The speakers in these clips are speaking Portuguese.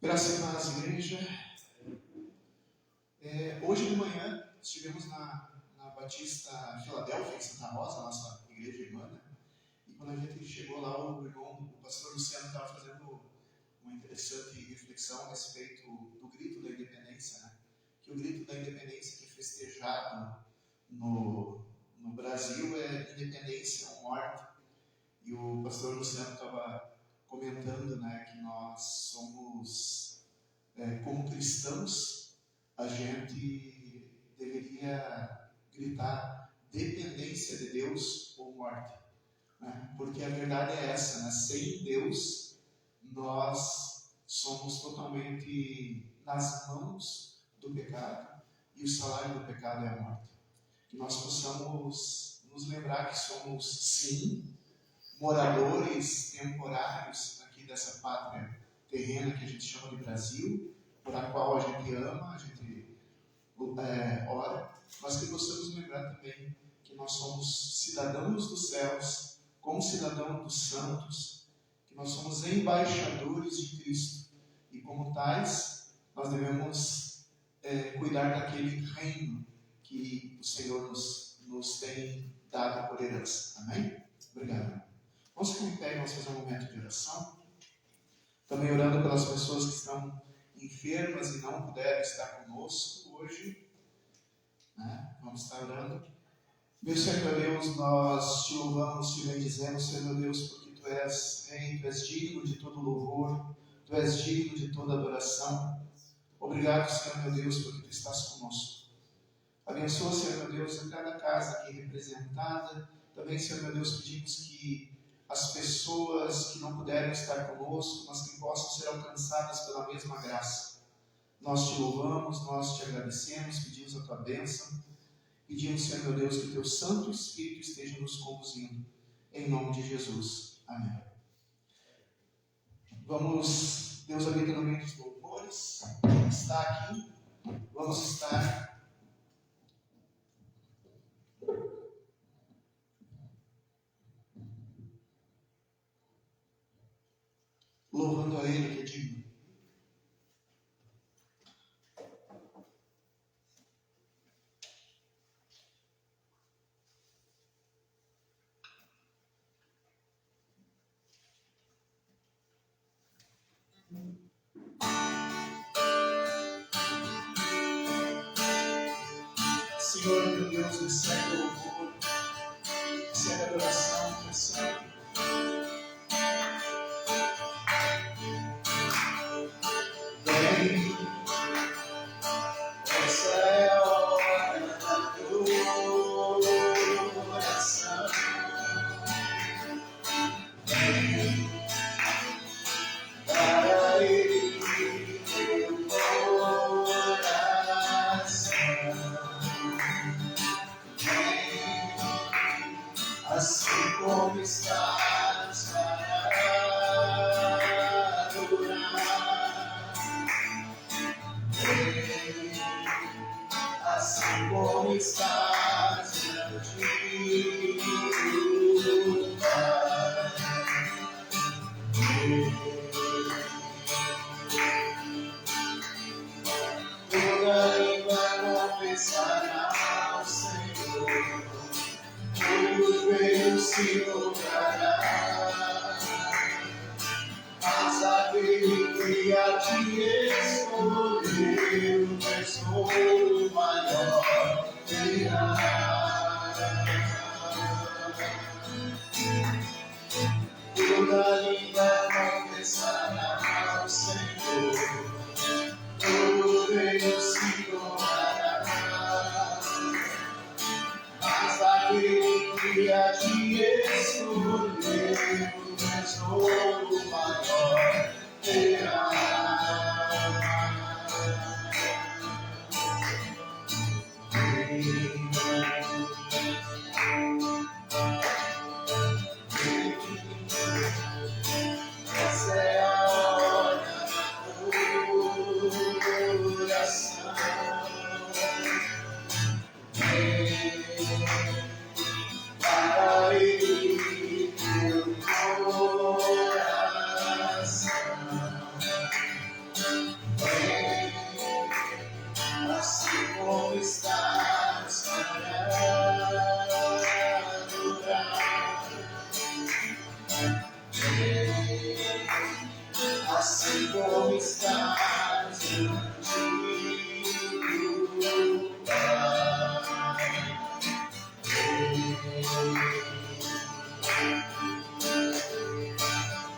Graça e paz, igreja. Hoje de manhã estivemos na Batista Filadélfia, em Santa Rosa, nossa igreja irmã, né? E quando a gente chegou lá, o pastor Luciano estava fazendo uma interessante reflexão a respeito do grito da independência, né? Que o grito da independência que é festejado no Brasil é independência ou morte. E o pastor Luciano estava comentando, né, que nós somos, como cristãos, a gente deveria gritar dependência de Deus ou morte, né? Porque a verdade é essa, né? Sem Deus nós somos totalmente nas mãos do pecado e o salário do pecado é a morte. Que nós possamos nos lembrar que somos, sim, moradores temporários aqui dessa pátria terrena que a gente chama de Brasil, por a qual a gente ama, a gente ora, mas que possamos lembrar também que nós somos cidadãos dos céus, como cidadãos dos santos, que nós somos embaixadores de Cristo e como tais nós devemos cuidar daquele reino que o Senhor nos tem dado por herança. Amém? Obrigado. Vamos ficar em pé e vamos fazer um momento de oração. Também orando pelas pessoas que estão enfermas e não puderam estar conosco hoje, né? Vamos estar orando. Meu Senhor, meu Deus, nós te louvamos, te bendizemos, Senhor, meu Deus, porque Tu és Rei, Tu és digno de todo louvor, Tu és digno de toda adoração. Obrigado, Senhor, meu Deus, porque Tu estás conosco. Abençoa, Senhor, meu Deus, a cada casa aqui representada. Também, Senhor, meu Deus, pedimos que as pessoas que não puderam estar conosco, mas que possam ser alcançadas pela mesma graça. Nós te louvamos, nós te agradecemos, pedimos a Tua bênção, pedimos, Senhor meu Deus, que o Teu Santo Espírito esteja nos conduzindo, em nome de Jesus. Amém. Vamos, Deus habita no meio dos louvores, está aqui, vamos estar louvando a Ele que é digno. Senhor, meu Deus, recebe o louvor, recebe a adoração, que é santo. Vem, essa é a hora da adoração. Vem, para Ele teu coração. Vem, assim como estás para adorar. Vem, assim como estás para te louvar. Toda língua confessará ao Senhor, todo joelho se dobrará, mas aquele que a te escolheu, o tesouro maior terá. Toda língua confessará ao Senhor, todo joelho se dobrará, mas aquele que a te escolheu, o tesouro maior terá. Essa é a hora da adoração. Para Ele teu coração.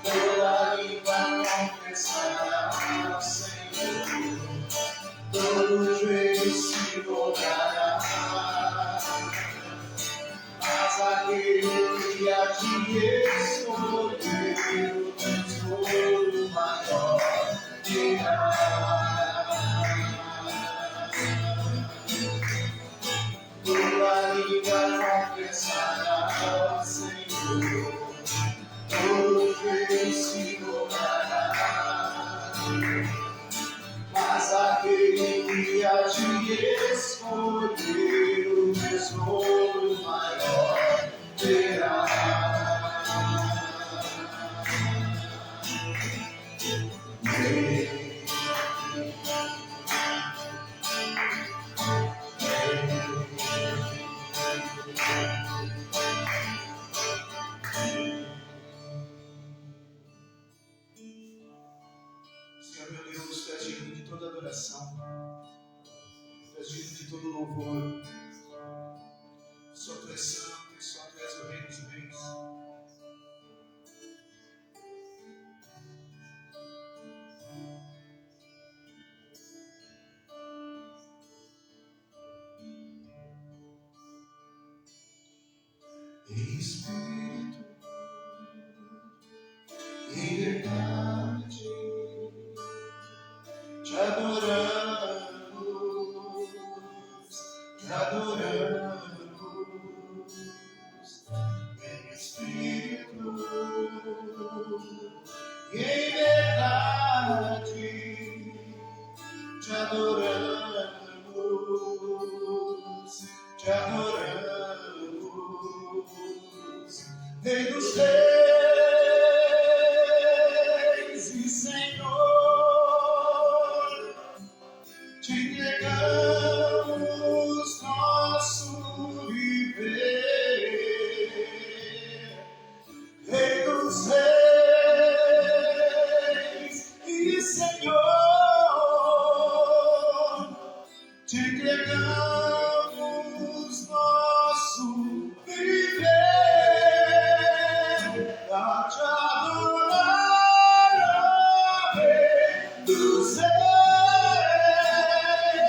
Toda língua confessará ao Senhor, todo joelho se dobrará, mas aquele que há de escolher o tesouro maior terá. Toda língua confessará ao Senhor, todo joelho se dobrará, mas aquele que há de escolher o tesouro maior terá. Senhor meu Deus, Tu és digno de toda adoração, Tu és digno de todo louvor. Só Tu és santo e só Tu és o Rei dos Reis. Em espírito, em verdade, te adoramos, te adoramos. Em espírito e em verdade, te adoramos, te adoramos. Rei dos reis e Senhor, te entregamos nosso viver. Rei dos reis e Senhor, te entregamos nosso viver. A te adorar, Rei dos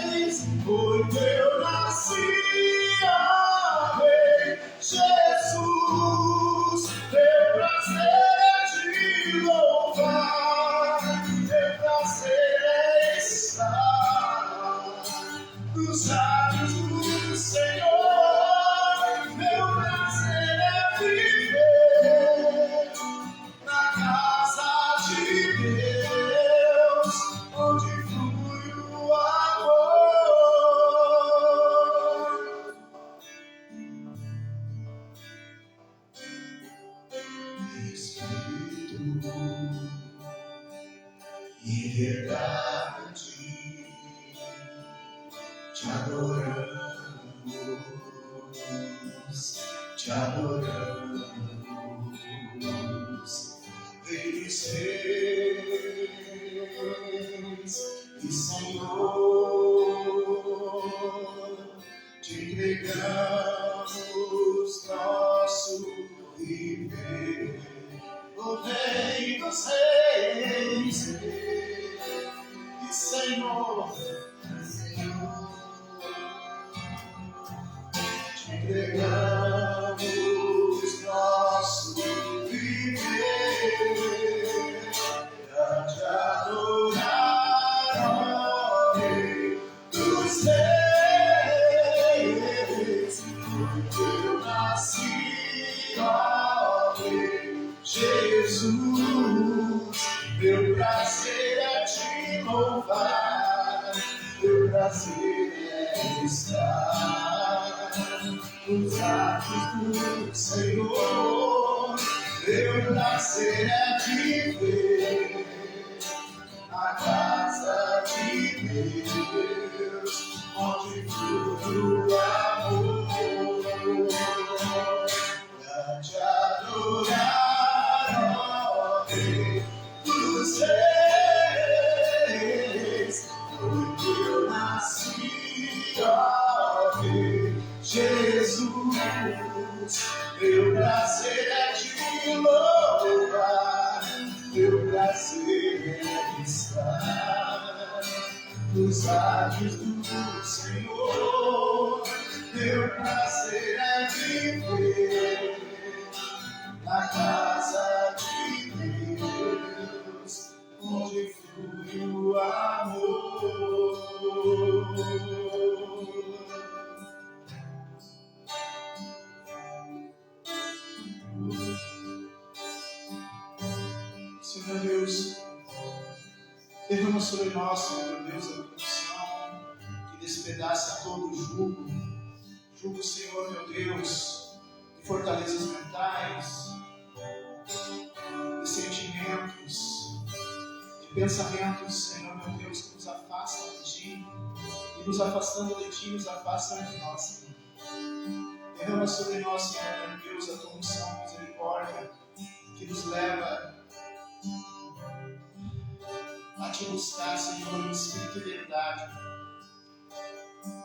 reis, foi teu nascia, Rei Jesus. Teu prazer é te louvar, teu prazer é estar nos lábios do Senhor. Meu prazer é viver na casa de Deus, onde flui o amor. Espírito e verdade, te adoramos, te adoramos. Rei dos reis e Senhor, te entregamos nosso viver. O Rei dos reis e Senhor, te entregamos nosso viver. A te adorar, ó Rei dos reis, porque eu nasci, ó Rei Jesus. Meu prazer é te louvar, meu prazer é estar nos atos do Senhor. Meu prazer é te ver na casa de Deus, onde flui o amor. A te adorar, ó Rei dos reis, porque eu nasci, ó Rei Jesus. prazer é estar nos átrios do Senhor. Meu prazer é viver na casa de Deus, onde flui o amor. Senhor Deus, derrama sobre nós, Senhor Deus, a unção que despedaça todo o jugo, Senhor, meu Deus, de fortalezas mentais, de sentimentos, de pensamentos, Senhor, meu Deus, que nos afastam de Ti, e nos afastando de Ti, nos afastam de nós, Senhor. Derrama sobre nós, Senhor, meu Deus, a Tua unção, misericórdia, que nos leva a Te buscar, Senhor, em espírito e verdade.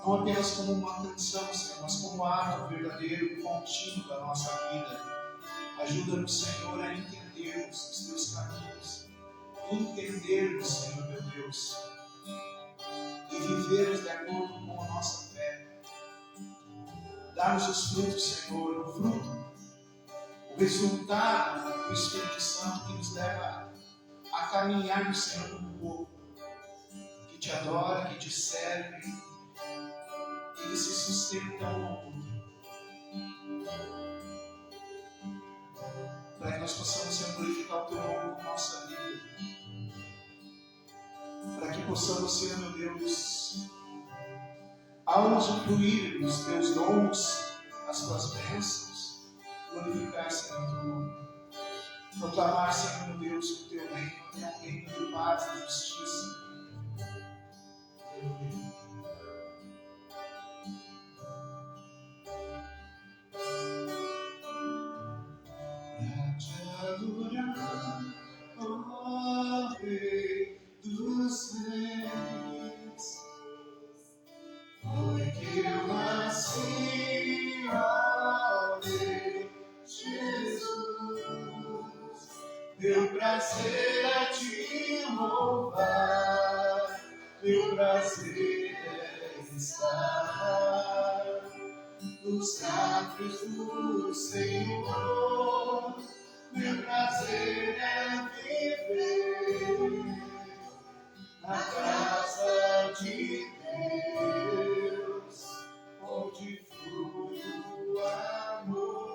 Não apenas como uma canção, Senhor, mas como um ato verdadeiro, contínuo da nossa vida. Ajuda-nos, Senhor, a entendermos os Teus caminhos, entendermos, Senhor, meu Deus, e vivermos de acordo com a nossa fé. Dá-nos os frutos, Senhor, o fruto, o resultado do Espírito Santo que nos leva a caminhar no Senhor como povo, que Te adora, que Te serve, que se sustenta um ao outro, para que nós possamos, Senhor, glorificar o Teu nome com nossa vida, para que possamos, Senhor, meu Deus, ao usufruir dos Teus dons, as Tuas bênçãos, glorificar, Senhor, o Teu nome, proclamar, Senhor, meu Deus, que o Teu reino é um reino de paz e justiça. Meu prazer é Te louvar, meu prazer é estar nos átrios do Senhor. Meu prazer é viver na casa de Deus, onde flui o amor.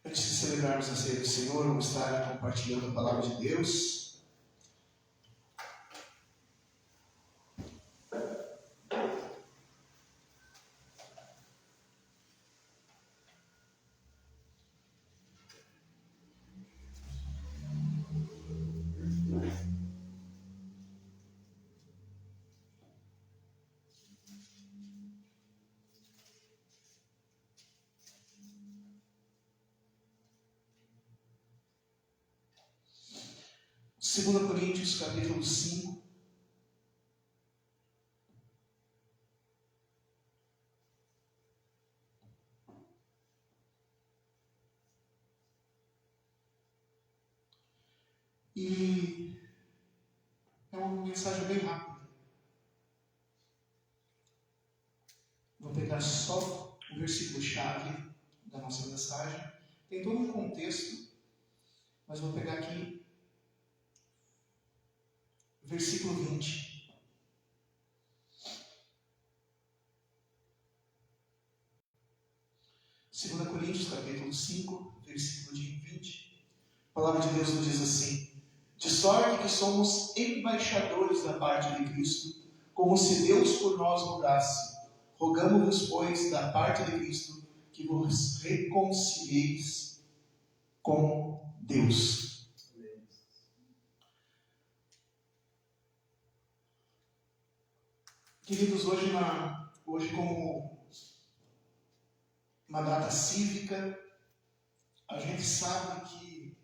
Antes de celebrarmos a ceia do Senhor, vamos estar compartilhando a palavra de Deus. Segunda Coríntios, capítulo 5. E é uma mensagem bem rápida. Vou pegar só o versículo-chave da nossa mensagem. Tem todo um contexto, mas vou pegar aqui versículo 20. Segunda Coríntios, capítulo 5, versículo de 20. A palavra de Deus nos diz assim: de sorte que somos embaixadores da parte de Cristo, como se Deus por nós rogasse. Rogamos-vos, pois, da parte de Cristo, que vos reconcilieis com Deus. Queridos, hoje como uma data cívica, a gente sabe que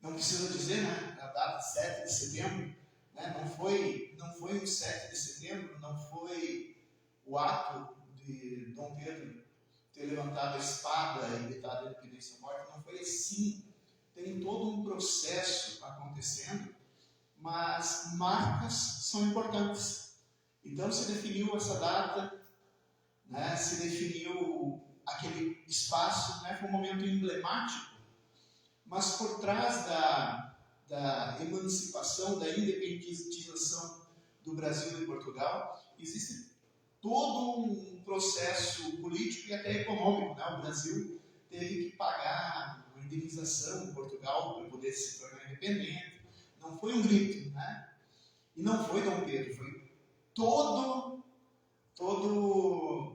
Não precisa dizer, né? A data 7 de setembro, né? Não foi o 7 de setembro, não foi o ato de Dom Pedro ter levantado a espada e gritado a independência morta, não foi assim. Tem todo um processo acontecendo, mas marcas são importantes. Então se definiu essa data, né? Se definiu aquele espaço, né? Foi um momento emblemático, mas por trás da emancipação, da independização do Brasil e Portugal, existe todo um processo político e até econômico, né? O Brasil teve que pagar uma indenização em Portugal para poder se tornar independente. Não foi um grito, né? E não foi Dom Pedro, foi todo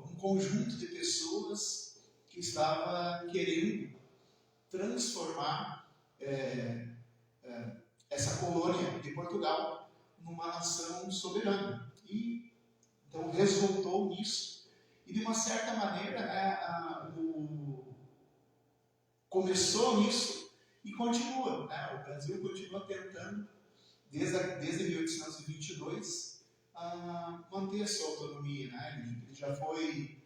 um conjunto de pessoas que estava querendo transformar essa colônia de Portugal numa nação soberana. E então resultou nisso. E de uma certa maneira, né, começou nisso e continua. Né? O Brasil continua tentando, desde 1822, manter a sua autonomia. Né? Ele já foi,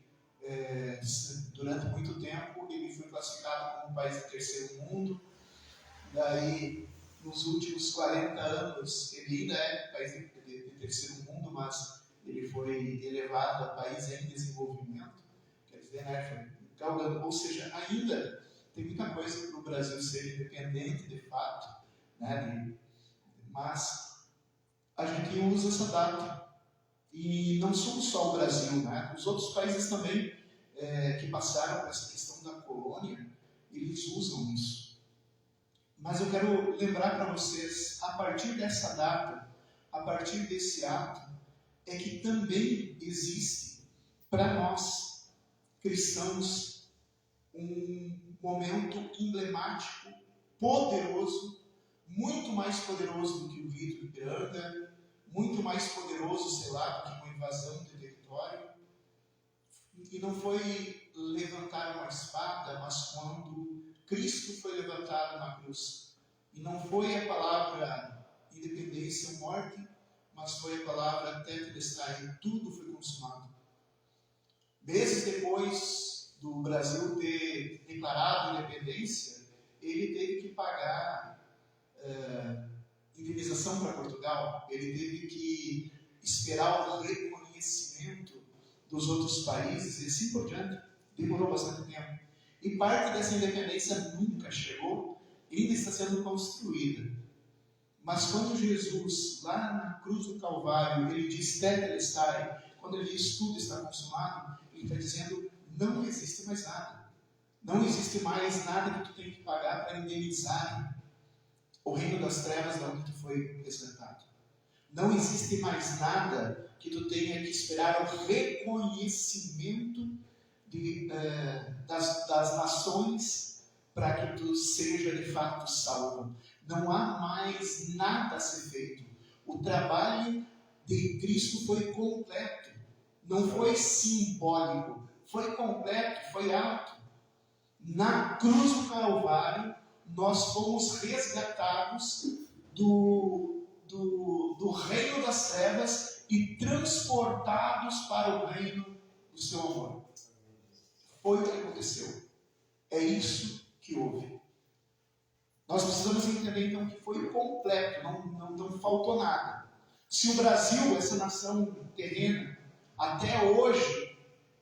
durante muito tempo, ele foi classificado como um país de terceiro mundo. Daí, nos últimos 40 anos, ele ainda é país de terceiro mundo, mas ele foi elevado a país em desenvolvimento. Quer dizer, né, ou seja, ainda tem muita coisa para o Brasil ser independente, de fato, né, mas a gente usa essa data. E não somos só o Brasil, né? Os outros países também que passaram por essa questão da colônia, eles usam isso. Mas eu quero lembrar para vocês, a partir dessa data, a partir desse ato, é que também existe para nós, cristãos, um momento emblemático, poderoso, muito mais poderoso do que o rito de Ipiranga, muito mais poderoso, sei lá, do que uma invasão de território. E não foi levantar uma espada, mas quando Cristo foi levantado na cruz. E não foi a palavra independência ou morte, mas foi a palavra tetelestai, tudo foi consumado. Meses depois do Brasil ter declarado independência, ele teve que pagar indenização para Portugal, ele teve que esperar o reconhecimento dos outros países e assim por diante. Demorou bastante tempo. E parte dessa independência nunca chegou, ainda está sendo construída. Mas quando Jesus, lá na cruz do Calvário, ele diz tetelestai, quando ele diz tudo está consumado, ele está dizendo não existe mais nada. Não existe mais nada que tu tem que pagar para indenizar o reino das trevas de onde tu foi resgatado. Não existe mais nada que tu tenha que esperar o reconhecimento das nações para que tu seja de fato salvo. Não há mais nada a ser feito. O trabalho de Cristo foi completo. Não foi simbólico. Foi completo, foi alto. Na cruz do Calvário, nós fomos resgatados do reino das trevas e transportados para o reino do seu amor. Foi o que aconteceu. É isso que houve. Nós precisamos entender então que foi completo, não faltou nada. Se o Brasil, essa nação terrena, até hoje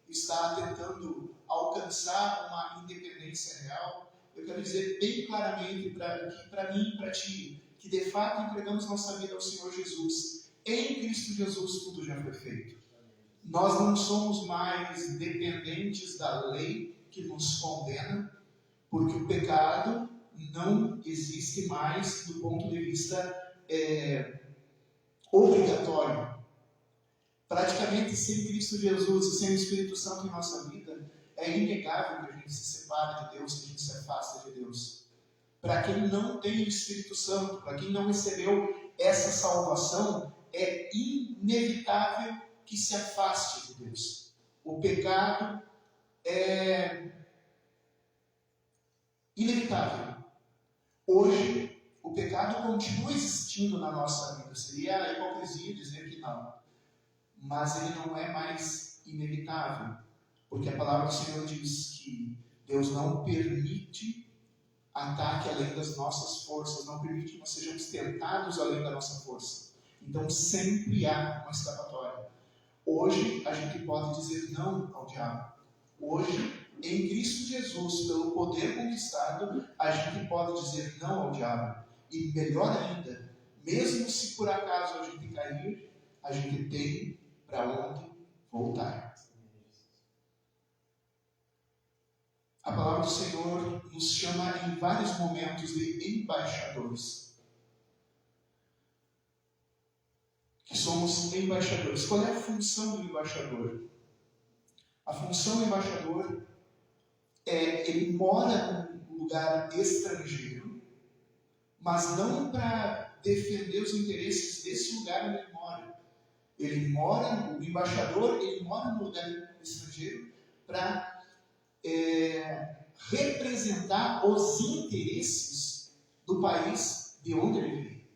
está tentando alcançar uma independência real, eu quero dizer bem claramente para mim e para ti, que de fato entregamos nossa vida ao Senhor Jesus. Em Cristo Jesus tudo já foi feito. Nós não somos mais dependentes da lei que nos condena, porque o pecado não existe mais do ponto de vista obrigatório. Praticamente sem Cristo Jesus e sem o Espírito Santo em nossa vida, é inegável que a gente se separe de Deus, que a gente se afasta de Deus. Para quem não tem o Espírito Santo, para quem não recebeu essa salvação, é inevitável que se afaste de Deus. O pecado é inevitável. Hoje, o pecado continua existindo na nossa vida. Seria a hipocrisia dizer que não. Mas ele não é mais inevitável. Porque a palavra do Senhor diz que Deus não permite ataque além das nossas forças, não permite que nós sejamos tentados além da nossa força. Então sempre há uma escapatória. Hoje a gente pode dizer não ao diabo. Hoje, em Cristo Jesus, pelo poder conquistado, a gente pode dizer não ao diabo. E melhor ainda, mesmo se por acaso a gente cair, a gente tem para onde voltar. A palavra do Senhor nos chama em vários momentos de embaixadores. Que somos embaixadores. Qual é a função do embaixador? A função do embaixador é, ele mora num lugar estrangeiro, mas não para defender os interesses desse lugar onde ele mora. O embaixador, ele mora no lugar estrangeiro para representar os interesses do país de onde ele vem.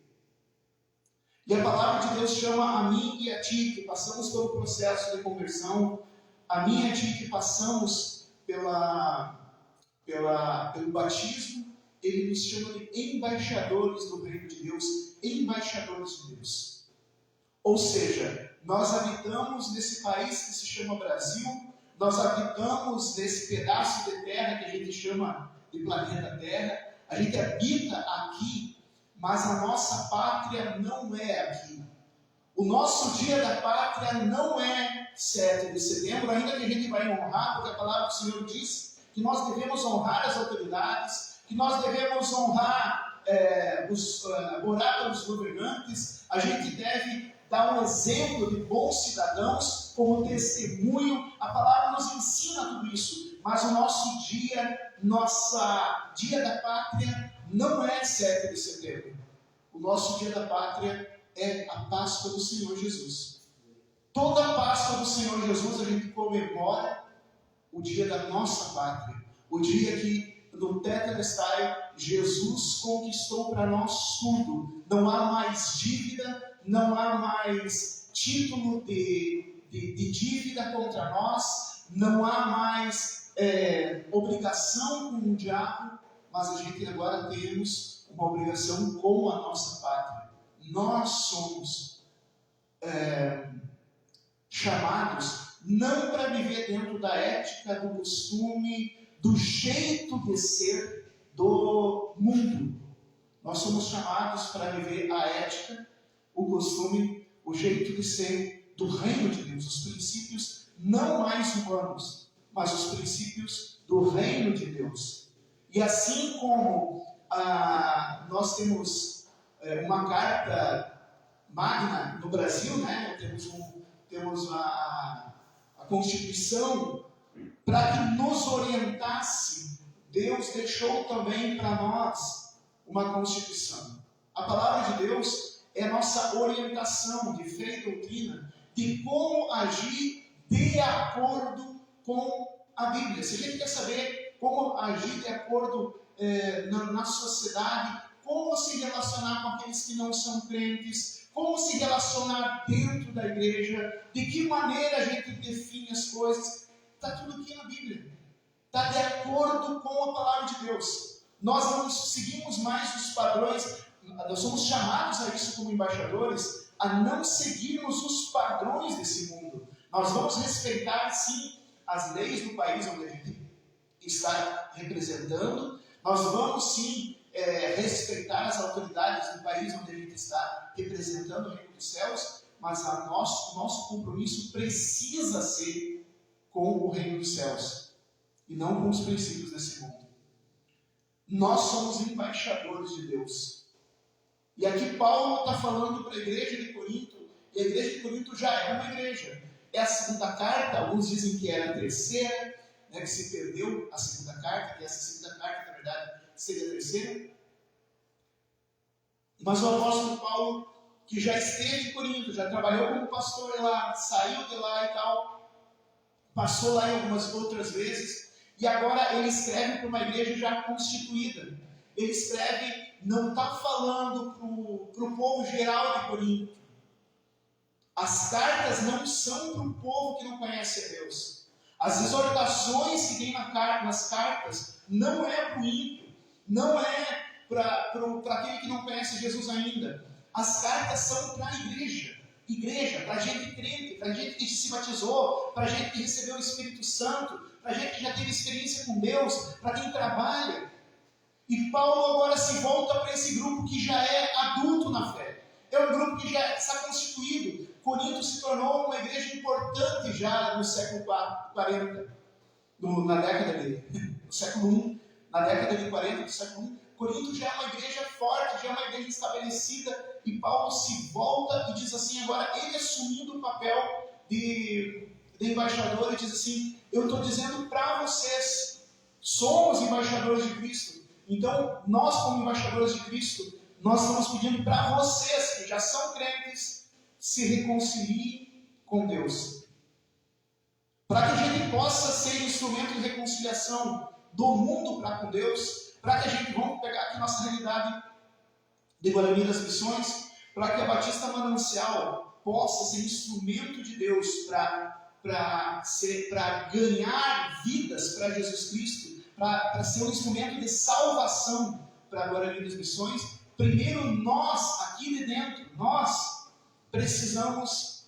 E a palavra de Deus chama a mim e a ti, que passamos pelo processo de conversão, a mim e a ti, que passamos pelo batismo, ele nos chama de embaixadores do reino de Deus, embaixadores de Deus. Ou seja, nós habitamos nesse país que se chama Brasil, nós habitamos nesse pedaço de terra que a gente chama de planeta Terra, a gente habita aqui, mas a nossa pátria não é aqui. O nosso dia da pátria não é 7 de setembro, ainda que a gente vai honrar, porque a palavra do Senhor diz que nós devemos honrar as autoridades, que nós devemos honrar, orar pelos governantes, a gente deve dar um exemplo de bons cidadãos como testemunho. A palavra nos ensina tudo isso, mas o nosso dia da pátria não é 7 de setembro. O nosso dia da pátria é a Páscoa do Senhor Jesus. Toda a Páscoa do Senhor Jesus a gente comemora o dia da nossa pátria, o dia que no Tetelestai Jesus conquistou para nós tudo. Não há mais dívida, não há mais título de dívida contra nós, não há mais obrigação com o diabo, mas a gente agora temos uma obrigação com a nossa pátria. Nós somos chamados não para viver dentro da ética, do costume, do jeito de ser do mundo. Nós somos chamados para viver a ética, o costume, o jeito de ser do reino de Deus, os princípios não mais humanos, mas os princípios do reino de Deus. E assim como nós temos uma carta magna no Brasil, né? Temos a Constituição, para que nos orientasse, Deus deixou também para nós uma Constituição. A palavra de Deus é a nossa orientação de fé e doutrina, de como agir de acordo com a Bíblia. Se a gente quer saber como agir de acordo na sociedade, como se relacionar com aqueles que não são crentes, como se relacionar dentro da igreja, de que maneira a gente define as coisas, está tudo aqui na Bíblia. Está de acordo com a palavra de Deus. Nós não seguimos mais os padrões, nós somos chamados a isso como embaixadores, a não seguirmos os padrões desse mundo. Nós vamos respeitar, sim, as leis do país onde a gente está representando, nós vamos, sim, respeitar as autoridades do país onde a gente está representando o reino dos céus, mas o nosso compromisso precisa ser com o reino dos céus e não com os princípios desse mundo. Nós somos embaixadores de Deus. E aqui Paulo está falando para a igreja de Corinto, e a igreja de Corinto já é uma igreja. É a segunda carta, alguns dizem que era a terceira, né, que se perdeu a segunda carta, que essa segunda carta, na verdade, seria a terceira. Mas o apóstolo Paulo, que já esteve em Corinto, já trabalhou como pastor lá, saiu de lá e tal, passou lá em algumas outras vezes, e agora ele escreve para uma igreja já constituída. Ele escreve não está falando para o povo geral de Corinto. As cartas não são para o povo que não conhece a Deus. As exortações que tem nas cartas não é para o ímpio, não é para aquele que não conhece Jesus ainda. As cartas são para a igreja, para a gente crente, para a gente que se batizou, para a gente que recebeu o Espírito Santo, para a gente que já teve experiência com Deus, para quem trabalha. E Paulo agora se volta para esse grupo que já é adulto na fé. É um grupo que já está constituído. Corinto se tornou uma igreja importante já no século 40, na década do século 1, na década de 40 do século 1. Corinto já é uma igreja forte, já é uma igreja estabelecida, e Paulo se volta e diz assim, agora ele assumindo o papel de embaixador, e diz assim, eu estou dizendo para vocês, somos embaixadores de Cristo, então nós como embaixadores de Cristo, nós estamos pedindo para vocês que já são crentes, se reconciliem com Deus. Para que a gente possa ser instrumento de reconciliação do mundo para com Deus, para que a gente, vamos pegar aqui nossa realidade de Guarani das Missões, para que a Batista Manancial possa ser instrumento de Deus para ganhar vidas para Jesus Cristo, para ser um instrumento de salvação para a Guarani das Missões. Primeiro nós, aqui de dentro, nós precisamos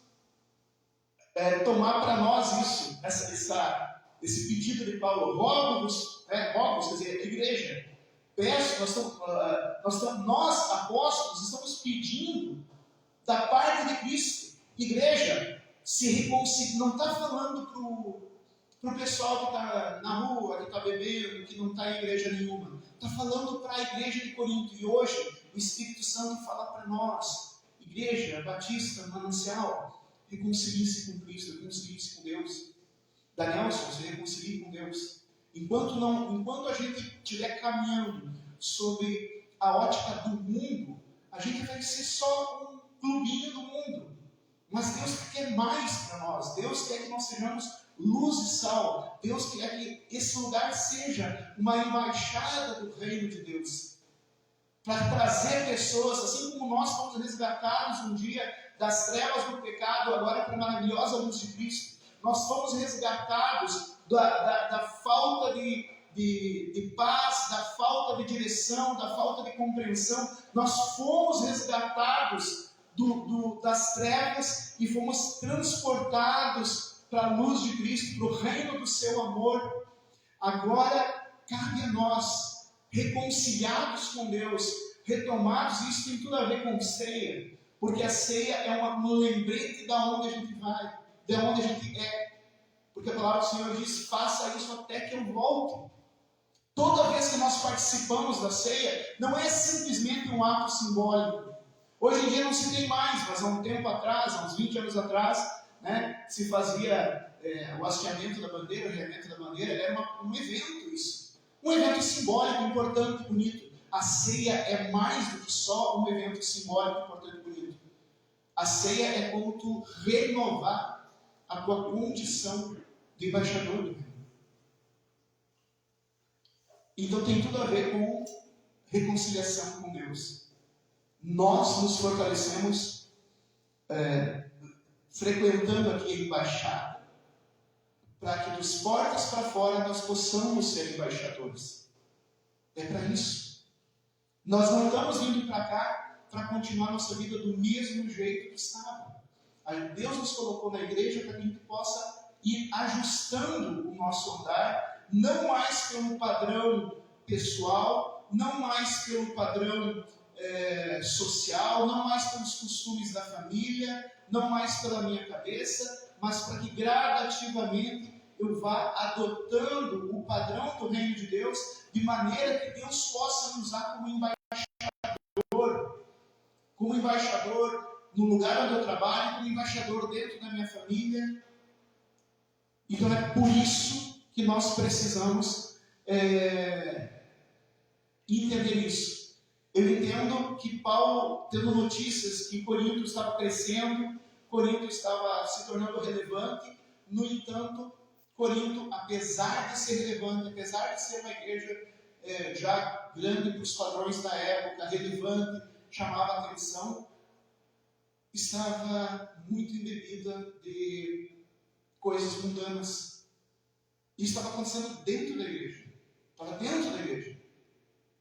tomar para nós isso, esse pedido de Paulo. Rogo-vos, quer dizer, igreja, peço, nós apóstolos estamos pedindo da parte de Cristo, igreja, se reconcilie. Não está falando para o pessoal que está na rua, que está bebendo, que não está em igreja nenhuma. Está falando para a igreja de Corinto. E hoje o Espírito Santo fala para nós, igreja Batista Manancial, reconcilie-se com Cristo, reconcilie-se com Deus. Danielson, se reconcilie com Deus. Enquanto a gente estiver caminhando sob a ótica do mundo, a gente vai ser só um clubinho do mundo. Mas Deus quer mais para nós. Deus quer que nós sejamos luz e sal. Deus quer que esse lugar seja uma embaixada do reino de Deus. Para trazer pessoas, assim como nós fomos resgatados um dia das trevas do pecado, agora para a maravilhosa luz de Cristo. Nós fomos resgatados da falta de paz, da falta de direção, da falta de compreensão. Nós fomos resgatados das trevas e fomos transportados para a luz de Cristo, para o reino do seu amor. Agora cabe a nós, reconciliados com Deus, retomados. Isso tem tudo a ver com ceia, porque a ceia é um lembrete de onde a gente vai, de onde a gente é. Porque a palavra do Senhor diz, faça isso até que eu volte. Toda vez que nós participamos da ceia, não é simplesmente um ato simbólico. Hoje em dia não se tem mais, mas há um tempo atrás, há uns 20 anos atrás, se fazia o hasteamento da bandeira, o realinhamento da bandeira, era um evento isso. Um evento simbólico, importante, bonito. A ceia é mais do que só um evento simbólico, importante e bonito. A ceia é como tu renovar a tua condição de embaixador do reino. Então tem tudo a ver com reconciliação com Deus. Nós nos fortalecemos frequentando aqui a embaixada, para que dos portas para fora nós possamos ser embaixadores. É para isso. Nós não estamos vindo para cá para continuar nossa vida do mesmo jeito que estava. Deus nos colocou na igreja para que a gente possa ir ajustando o nosso andar, não mais pelo padrão pessoal, não mais pelo padrão social, não mais pelos costumes da família, não mais pela minha cabeça, mas para que gradativamente eu vá adotando o padrão do reino de Deus, de maneira que Deus possa me usar como embaixador no lugar onde eu trabalho, como embaixador dentro da minha família. Então é por isso que nós precisamos entender isso. Eu entendo que Paulo, tendo notícias que Corinto estava crescendo, Corinto estava se tornando relevante. No entanto, Corinto, apesar de ser relevante, apesar de ser uma igreja já grande para os padrões da época, relevante, chamava a atenção, estava muito embebida de coisas mundanas. Isso estava acontecendo dentro da igreja. Estava dentro da igreja.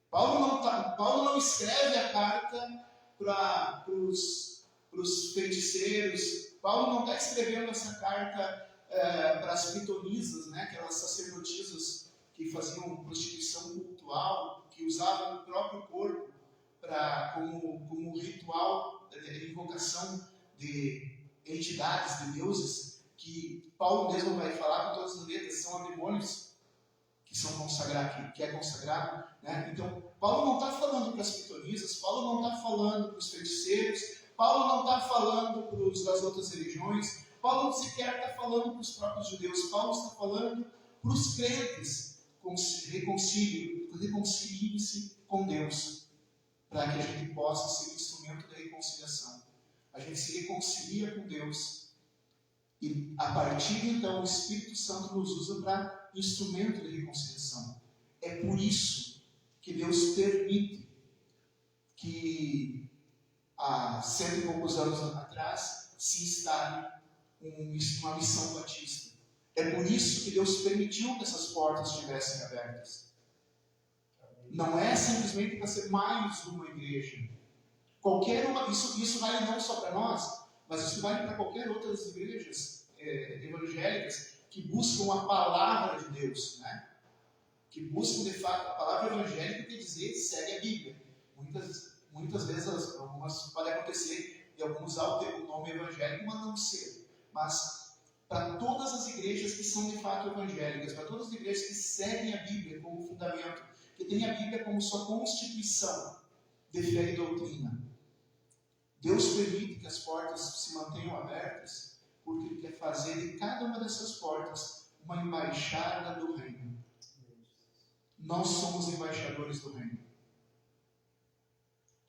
Paulo não escreve a carta para os feiticeiros. Paulo não está escrevendo essa carta para as pitonisas, né, aquelas sacerdotisas que faziam prostituição cultural, que usavam o próprio corpo como ritual de invocação de entidades, de deuses, que Paulo mesmo vai falar com todas as letras, são demônios que são consagrados, que é consagrado, né? Então, Paulo não está falando para as pitonisas, Paulo não está falando para os feiticeiros, Paulo não está falando para os das outras religiões, Paulo não sequer está falando para os próprios judeus, Paulo está falando para os crentes, reconciliem-se com Deus, para que a gente possa ser instrumento da reconciliação. A gente se reconcilia com Deus e, a partir de então, o Espírito Santo nos usa para instrumento de reconciliação. É por isso que Deus permite que, há 100 e poucos anos atrás, se instale uma missão batista. É por isso que Deus permitiu que essas portas estivessem abertas. Não é simplesmente para ser mais uma igreja. Isso vale não só para nós, mas isso vale para qualquer outras igrejas evangélicas que buscam a palavra de Deus, né? Que buscam de fato a palavra evangélica, quer dizer, segue a Bíblia. Muitas vezes algumas pode acontecer de alguns usar o nome evangélico, mas não ser. Mas para todas as igrejas que são de fato evangélicas, para todas as igrejas que seguem a Bíblia como fundamento, que têm a Bíblia como sua constituição de fé e doutrina, Deus permite que as portas se mantenham abertas, porque Ele quer fazer de cada uma dessas portas uma embaixada do reino. Nós somos embaixadores do reino.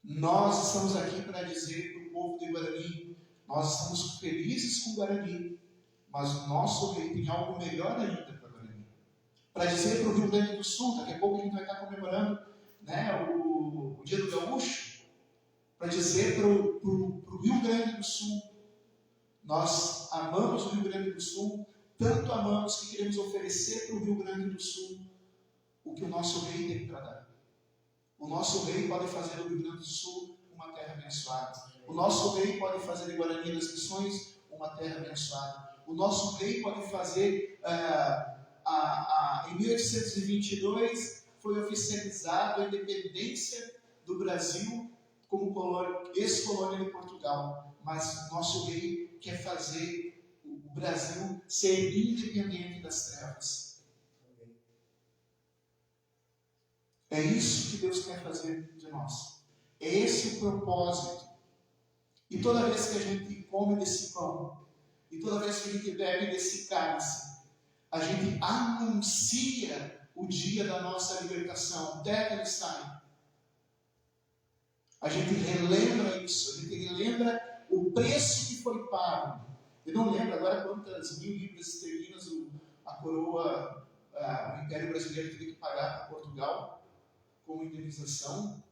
Nós estamos aqui para dizer para o povo de Guarani, nós estamos felizes com Guarani, mas o nosso rei tem algo melhor ainda para Guarani. Para dizer para o Rio Grande do Sul, daqui a pouco a gente vai estar comemorando, né, o Dia do Gaúcho, para dizer para o Rio Grande do Sul, nós amamos o Rio Grande do Sul, tanto amamos que queremos oferecer para o Rio Grande do Sul o que o nosso rei tem para dar. O nosso rei pode fazer do Rio Grande do Sul uma terra abençoada. O nosso rei pode fazer de Guarani das Missões uma terra abençoada. O nosso rei pode fazer, em 1822, foi oficializado a independência do Brasil como ex-colônia de Portugal. Mas o nosso rei quer fazer o Brasil ser independente das trevas. É isso que Deus quer fazer de nós. É esse o propósito. E toda vez que a gente come desse pão, e toda vez que a gente bebe desse cálice, a gente anuncia o dia da nossa libertação, até que ele sai. A gente relembra isso, a gente relembra o preço que foi pago. Eu não lembro agora quantas 1000 libras esterlinas a coroa, o Império Brasileiro teve que pagar para Portugal como indenização,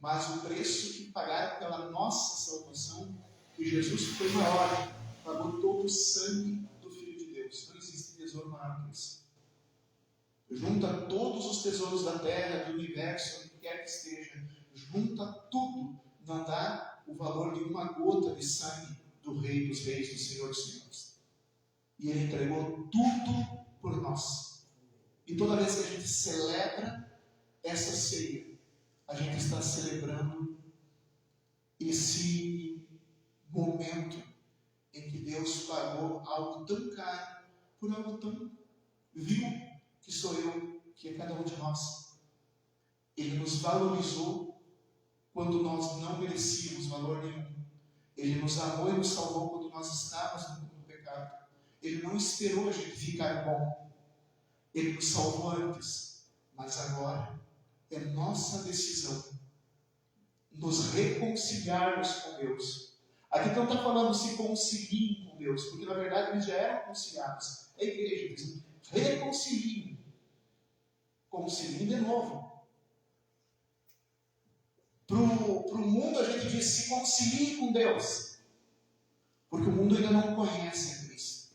mas o preço que pagaram pela nossa salvação, que Jesus foi maior, pagou todo o sangue do Filho de Deus. Não existe tesouro maior que esse. Junta todos os tesouros da terra, do universo, onde quer que esteja, junta tudo, não dá o valor de uma gota de sangue do Rei dos Reis, do Senhor dos Senhores. E Ele entregou tudo por nós. E toda vez que a gente celebra essa ceia, a gente está celebrando esse momento em que Deus pagou algo tão caro por algo tão vil que sou eu, que é cada um de nós. Ele nos valorizou quando nós não merecíamos valor nenhum. Ele nos amou e nos salvou quando nós estávamos no pecado. Ele não esperou a gente ficar bom. Ele nos salvou antes, mas agora é nossa decisão nos reconciliarmos com Deus. Aqui não está falando se conciliem com Deus, porque na verdade eles já eram conciliados. A igreja diz, reconciliem. Conciliem de novo. para o mundo a gente diz: se concilie com Deus, porque o mundo ainda não conhece a Cristo.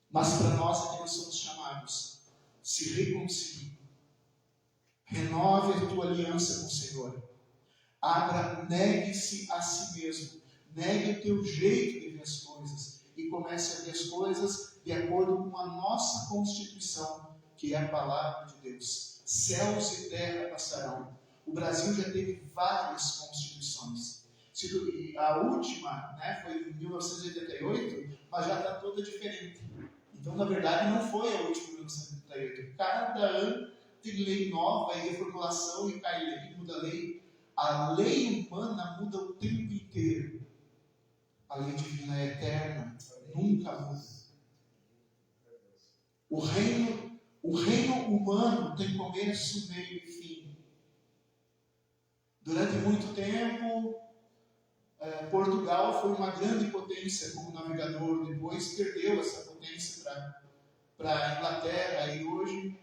Mas para nós aqui nós somos chamados: se reconcilie, renove a tua aliança com o Senhor, negue-se a si mesmo, negue o teu jeito de ver as coisas e comece a ver as coisas de acordo com a nossa Constituição, que é a palavra de Deus. Céus e terra passarão. O Brasil já teve várias constituições. A última, né, foi em 1988, mas já está toda diferente. Então, na verdade, não foi a última em 1988. Cada ano tem lei nova e reformulação e cai lei, muda lei. A lei humana muda o tempo inteiro. A lei divina é eterna, nunca muda. O reino humano tem começo, meio e fim. Durante muito tempo, Portugal foi uma grande potência como navegador, depois perdeu essa potência para a Inglaterra e hoje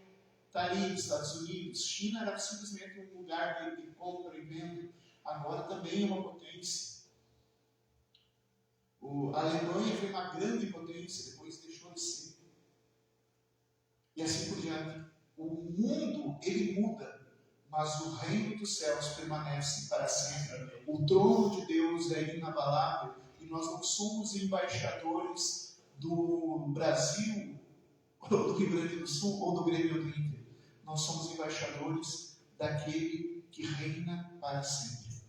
está ali nos Estados Unidos. China era simplesmente um lugar de compra e venda, agora também é uma potência. A Alemanha foi uma grande potência, depois deixou de ser. E assim por diante. O mundo, ele muda, mas o reino dos céus permanece para sempre. O trono de Deus é inabalável e nós não somos embaixadores do Brasil, ou do Rio Grande do Sul, ou do Grêmio do Inter. Nós somos embaixadores daquele que reina para sempre.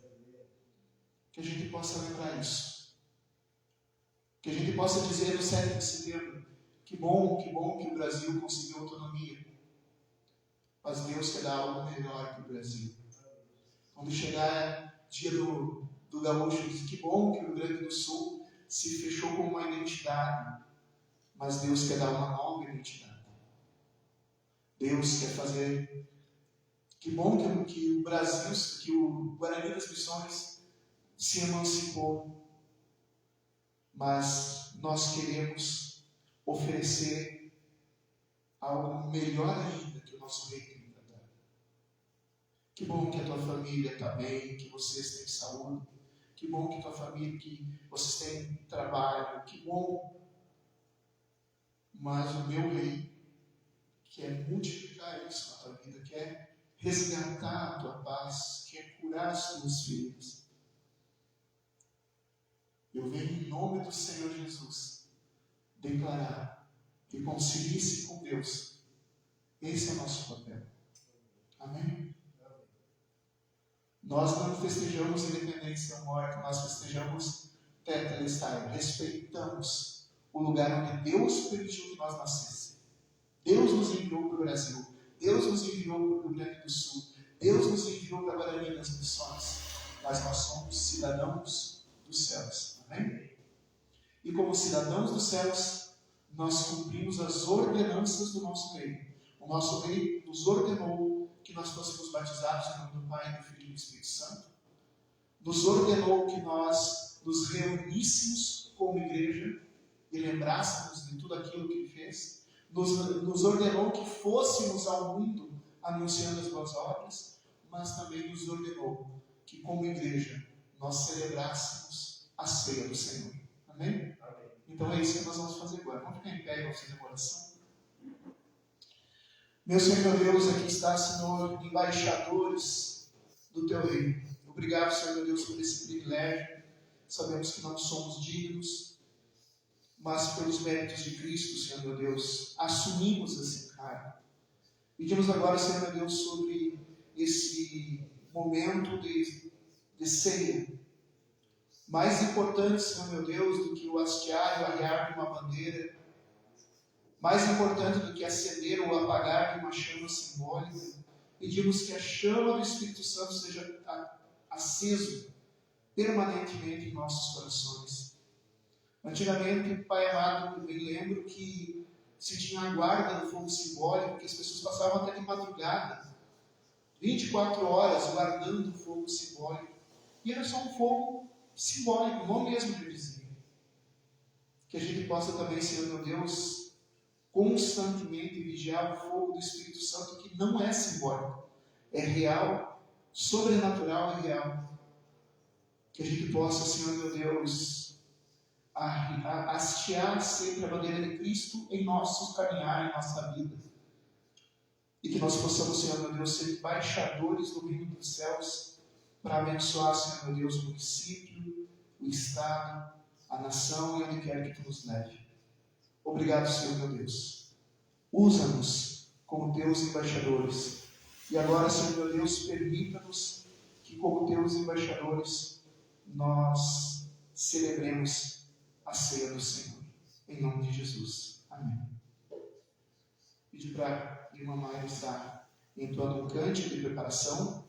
Que a gente possa lembrar isso. Que a gente possa dizer no 7 de setembro, que bom que o Brasil conseguiu autonomia. Mas Deus quer dar algo melhor para o Brasil. Quando chegar dia do gaúcho, diz que bom que o Rio Grande do Sul se fechou com uma identidade. Mas Deus quer dar uma nova identidade. Deus quer fazer. Que bom que o Brasil, que o Guarani das Missões se emancipou. Mas nós queremos oferecer algo melhor ainda que o nosso rei tem para dar. Que bom que a tua família está bem, que vocês têm saúde. Que bom que a tua família, que vocês têm trabalho. Que bom. Mas o meu rei quer multiplicar isso na tua vida, quer resgatar a tua paz, quer curar as tuas feridas. Eu venho em nome do Senhor Jesus declarar: reconcilie-se com Deus. Esse é o nosso papel. Amém? Nós não festejamos independência ou morte, nós festejamos tetelestai, respeitamos o lugar onde Deus permitiu que nós nascêssemos. Deus nos enviou para o Brasil, Deus nos enviou para o Rio Grande do Sul, Deus nos enviou para a Guarani das Missões, mas nós somos cidadãos dos céus. Amém? E como cidadãos dos céus, nós cumprimos as ordenanças do nosso rei. O nosso rei nos ordenou que nós fôssemos batizados em nome do Pai, do Filho e do Espírito Santo. Nos ordenou que nós nos reuníssemos como igreja e lembrássemos de tudo aquilo que Ele fez. Nos ordenou que fôssemos ao mundo anunciando as boas obras, mas também nos ordenou que como igreja nós celebrássemos a ceia do Senhor. Amém? Amém? Então é isso que nós vamos fazer agora. Vamos ficar em pé e vamos fazer uma oração. Meu Senhor, meu Deus, aqui está, Senhor, embaixadores do Teu reino. Obrigado, Senhor, meu Deus, por esse privilégio. Sabemos que não somos dignos, mas pelos méritos de Cristo, Senhor, meu Deus, assumimos esse encargo. Pedimos agora, Senhor, meu Deus, sobre esse momento de ceia. Mais importante, Senhor, meu Deus, do que o hastear e o arriar de uma bandeira, mais importante do que acender ou apagar de uma chama simbólica, pedimos que a chama do Espírito Santo seja aceso permanentemente em nossos corações. Antigamente, Pai amado, eu me lembro que se tinha a guarda do fogo simbólico, que as pessoas passavam até de madrugada, 24 horas guardando o fogo simbólico, e era só um fogo simbólico, não mesmo de dizer. Que a gente possa também, Senhor meu Deus, constantemente vigiar o fogo do Espírito Santo, que não é simbólico, é real, sobrenatural e real. Que a gente possa, Senhor meu Deus, hastear sempre a bandeira de Cristo em nosso caminhar, em nossa vida. E que nós possamos, Senhor meu Deus, ser embaixadores do reino dos céus para abençoar, Senhor meu Deus, o município, o estado, a nação e onde quer que Tu nos leve. Obrigado, Senhor meu Deus. Usa-nos como Teus embaixadores. E agora, Senhor meu Deus, permita-nos que, como Teus embaixadores, nós celebremos a ceia do Senhor. Em nome de Jesus. Amém. Pedir para a irmã Maia estar entoando um cântico de preparação.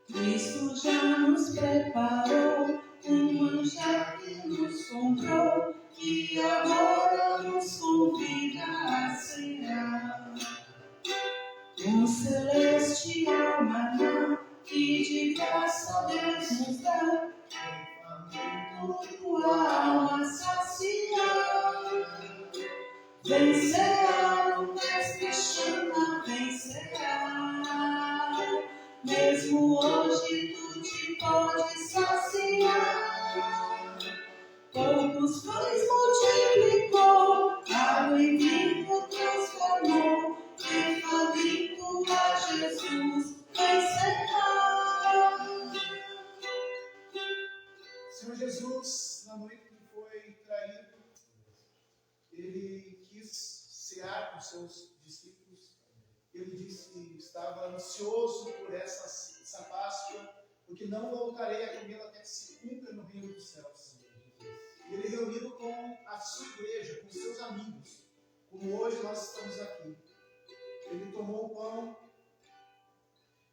Cristo já nos preparou um manjar que nos comprou e agora nos convida a cear. Um celestial maná que de graça Deus nos dá, tua alma saciar. Vencerá, o mestre chama, vencerá. Mesmo hoje tu te pode saciar. Poucos pães multiplicou, água em vinho transformou, e faminto a Jesus vencerá. Senhor Jesus, na noite que foi traído, Ele quis cear com seus discípulos. Ele disse que estava ansioso por essa Páscoa, porque não voltarei a comê-la até que se cumpra no reino dos céus. E Ele reunido com a sua igreja, com seus amigos, como hoje nós estamos aqui. Ele tomou o pão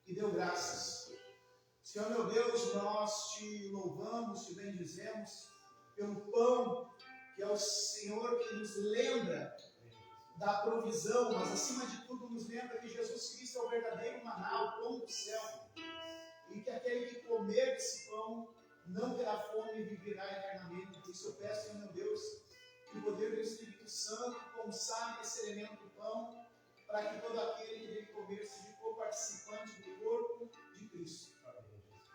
e deu graças. Senhor meu Deus, nós te louvamos, te bendizemos pelo pão, que é o Senhor que nos lembra da provisão, mas acima de tudo nos lembra que Jesus Cristo é o verdadeiro maná, o pão do céu, e que aquele que comer desse pão não terá fome e viverá eternamente. Por isso eu peço, Senhor meu Deus, que o poder do Espírito Santo consagre esse elemento do pão, para que todo aquele que dele comer seja co-participante do corpo de Cristo.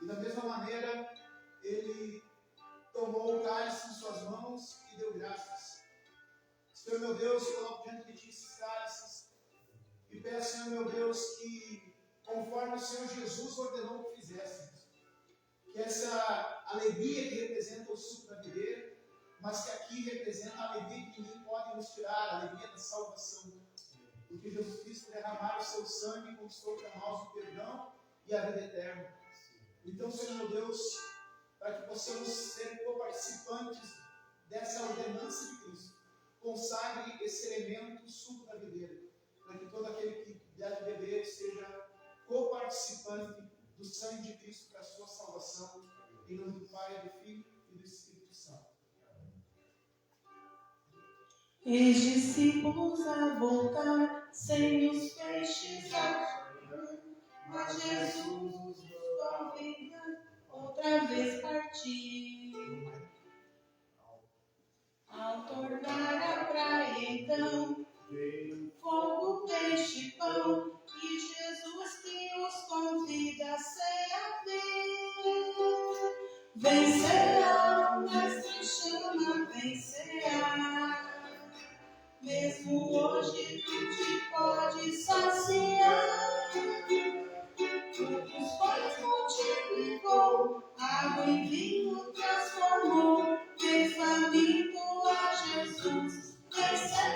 E da mesma maneira, ele tomou o cálice em suas mãos e deu graças. Senhor meu Deus, coloco diante de ti esses cálices e peço, Senhor meu Deus, que conforme o Senhor Jesus ordenou que fizéssemos, que essa alegria que representa o suco da videira, mas que aqui representa a alegria que ninguém pode nos tirar, a alegria da salvação. Porque Jesus Cristo derramar o seu sangue e conquistou para nós o perdão e a vida eterna. Então, Senhor meu Deus, para que possamos ser co-participantes dessa ordenança de Cristo, consagre esse elemento, o suco da videira, para que todo aquele que deve beber seja co-participante do sangue de Cristo para a sua salvação, em nome do Pai, do Filho e do Espírito Santo. E os discípulos a voltar, sem os peixes mas Jesus nos convida outra vez partir. Ao tornar a praia então, fogo, peixe, pão, e Jesus que os convida a ceia ver. Vencerá, o mestre chama, vencerá. Mesmo hoje tu te pode saciar. Os pães multiplicou, água em vinho transformou, e faminto a Jesus vencerá.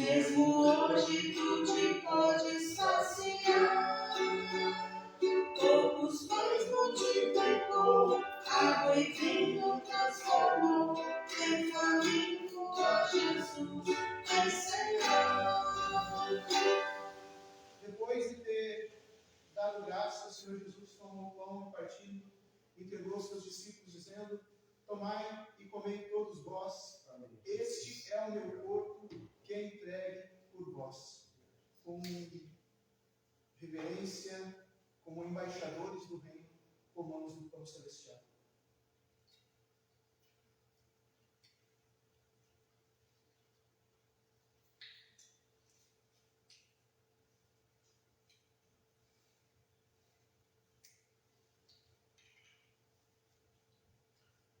Mesmo hoje tu te podes saciar. Poucos pães multiplicou, água e vinho transformou. Tem faminto, ó Jesus, é Senhor. Depois de ter dado graça, o Senhor Jesus tomou o pão e partindo, entregou aos seus discípulos, dizendo: tomai e comei todos vós, este é o meu corpo que é entregue por vós. Com reverência, como embaixadores do reino, comamos do pão celestial.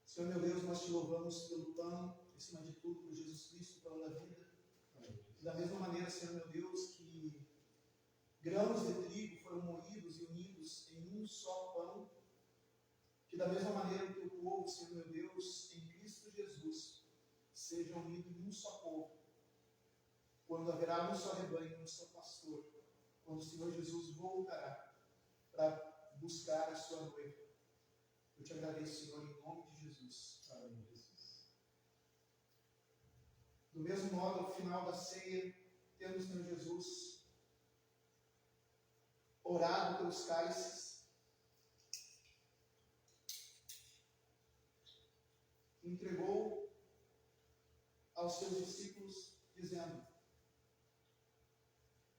Senhor meu Deus, nós te louvamos pelo pão, acima de tudo, por Jesus Cristo, pão da vida. E da mesma maneira, Senhor meu Deus, que grãos de trigo foram moídos e unidos em um só pão, que da mesma maneira o teu povo, Senhor meu Deus, em Cristo Jesus, seja unido em um só povo. Quando haverá um só rebanho, um só pastor, quando o Senhor Jesus voltará para buscar a sua noiva. Eu te agradeço, Senhor, em nome de Jesus. Amém, Jesus. Do mesmo modo, ao final da ceia, tendo o Senhor Jesus orado pelos cálices, entregou aos seus discípulos, dizendo: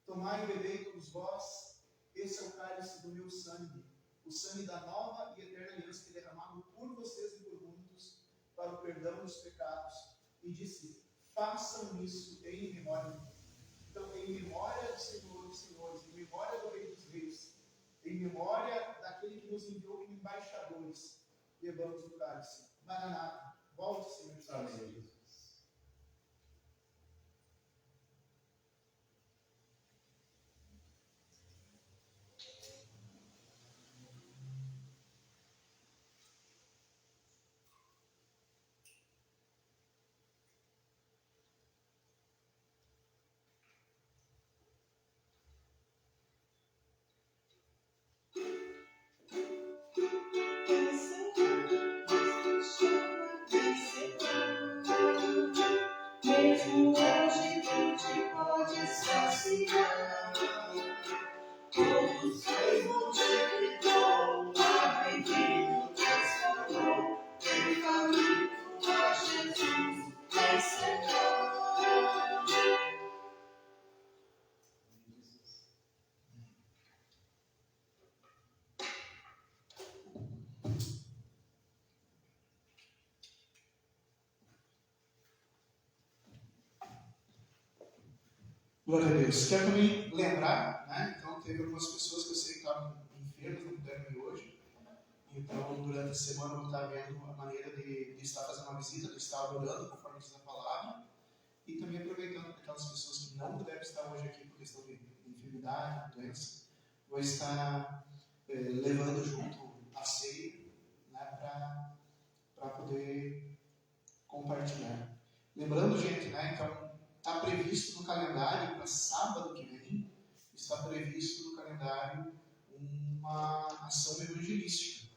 tomai e bebei todos vós, esse é o cálice do meu sangue, o sangue da nova e eterna aliança que é derramado por vocês e por muitos para o perdão dos pecados. E disse: façam isso em memória de mim. Então, em memória do Senhor dos Senhores, em memória do Rei dos Reis, em memória daquele que nos enviou como embaixadores, bebamos do cálice. Maranata, volte, Senhor Jesus. Amém. Mesmo hoje tu te podes saciar. Todos fez multiplicou, água e vinho transformou. Tem faminto, ó Jesus, é Senhor. Glória a Deus. Quero também lembrar, né? Então, teve algumas pessoas que eu sei que estavam enfermas, não puderam vir hoje. Então, durante a semana, eu vou estar vendo a maneira de estar fazendo uma visita, de estar orando, conforme diz a palavra. E também aproveitando aquelas pessoas que não puderam estar hoje aqui por questão de enfermidade, doença, vou estar levando junto a ceia, né? Para poder compartilhar. Lembrando, gente, né? Então, está previsto no calendário para sábado que vem, está previsto no calendário uma ação evangelística.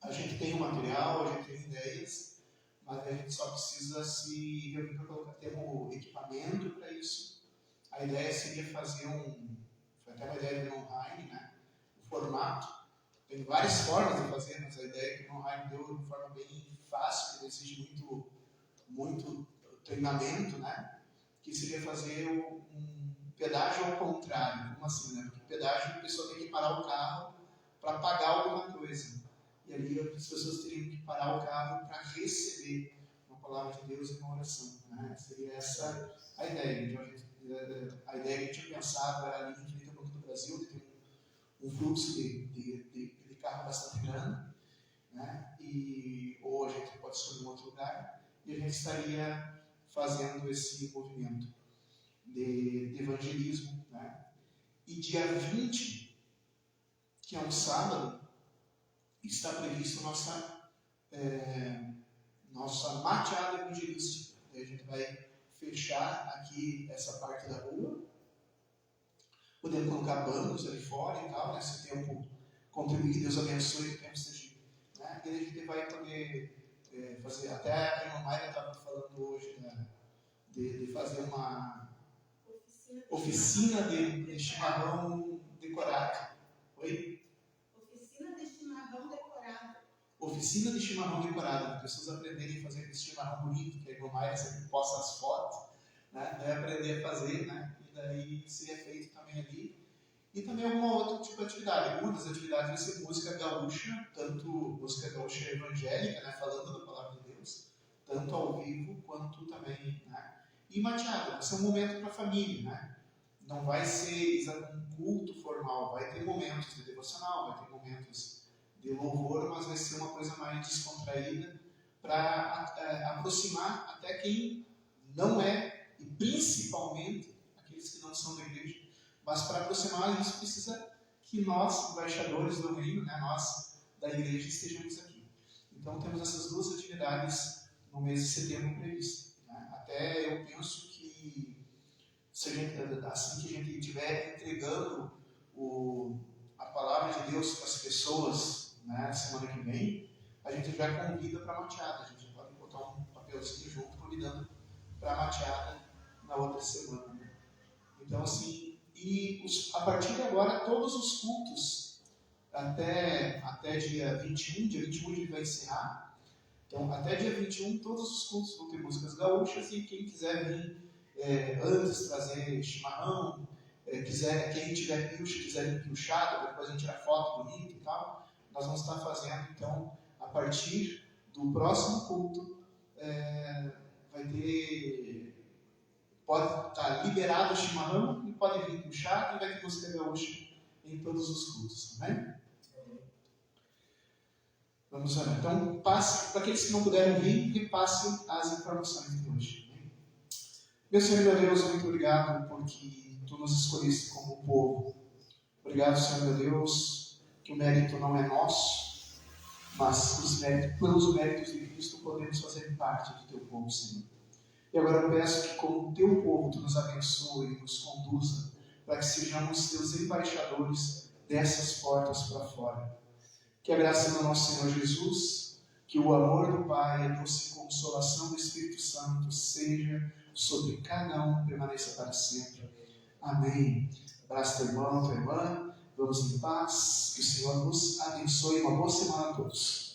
A gente tem o material, a gente tem ideias, mas a gente só precisa se reunir para colocar, ter um equipamento para isso. A ideia seria fazer foi até uma ideia do online, né? O formato. Tem várias formas de fazer, mas a ideia que o online deu de uma forma bem fácil, que exige muito treinamento, né? Que seria fazer um pedágio ao contrário. Como assim, né? Porque pedágio a pessoa tem que parar o carro para pagar alguma coisa. E ali as pessoas teriam que parar o carro para receber uma palavra de Deus e uma oração. Né? Seria essa a ideia. Então, a ideia que a gente tinha pensado era ali em frente ao Banco do Brasil, de ter um fluxo de carro bastante grande. Né? Ou a gente pode escolher um outro lugar. E a gente estaria fazendo esse movimento de evangelismo. Né? E dia 20, que é um sábado, está prevista nossa mateada evangelística. A gente vai fechar aqui essa parte da rua. Podemos colocar bancos ali fora e tal, nesse tempo contribuir, que Deus abençoe, que o tempo seja. Né? E a gente vai poder fazer, até a irmã Mayra estava falando hoje, né, de fazer uma oficina de chimarrão decorado. Oi? Oficina de chimarrão decorado. Oficina de chimarrão decorado, para pessoas aprenderem a fazer esse chimarrão bonito, que a irmã Mayra sempre posta as fotos, né? Vai aprender a fazer, né? E daí seria feito também ali. E também alguma outra tipo de atividade. Uma das atividades vai ser música gaúcha, tanto música gaúcha evangélica, né? Falando da palavra de Deus, tanto ao vivo quanto também, né? E mateada, vai ser um momento para a família, né? Não vai ser um culto formal, vai ter momentos de devocional, vai ter momentos de louvor, mas vai ser uma coisa mais descontraída para aproximar até quem não é, e principalmente aqueles que não são da igreja. Mas para aproximar isso precisa que nós, embaixadores do reino, né, nós da igreja, estejamos aqui. Então temos essas duas atividades no mês de setembro previstas. Né? Até eu penso que se a gente, assim que a gente estiver entregando a palavra de Deus para as pessoas, né, semana que vem, a gente já convida para a mateada. A gente pode botar um papelzinho junto convidando para a mateada na outra semana. Né? Então, assim, a partir de agora, todos os cultos, até dia 21, dia 21 a gente vai encerrar. Então, até dia 21, todos os cultos vão ter músicas gaúchas e quem quiser vir antes trazer chimarrão, quem tiver pilcha, quiser vir pilchado, depois a gente tira foto bonita e tal, nós vamos estar fazendo, então, a partir do próximo culto, vai ter, pode estar liberado o chimarrão e pode vir pilchado e vai ter música gaúcha em todos os cultos, amém? Vamos orar. Então, passe, para aqueles que não puderam vir, repassem as informações de hoje. Meu Senhor, meu Deus, muito obrigado porque Tu nos escolheste como povo. Obrigado, Senhor, meu Deus, que o mérito não é nosso, mas pelos méritos de Cristo podemos fazer parte do Teu povo, Senhor. E agora eu peço que, como Teu povo, Tu nos abençoe e nos conduza para que sejamos Teus embaixadores dessas portas para fora. Que a graça do nosso Senhor Jesus, que o amor do Pai, a doce consolação do Espírito Santo seja sobre cada um, permaneça para sempre. Amém. Abraço teu irmão, tua irmã. Vamos em paz. Que o Senhor nos abençoe. Uma boa semana a todos.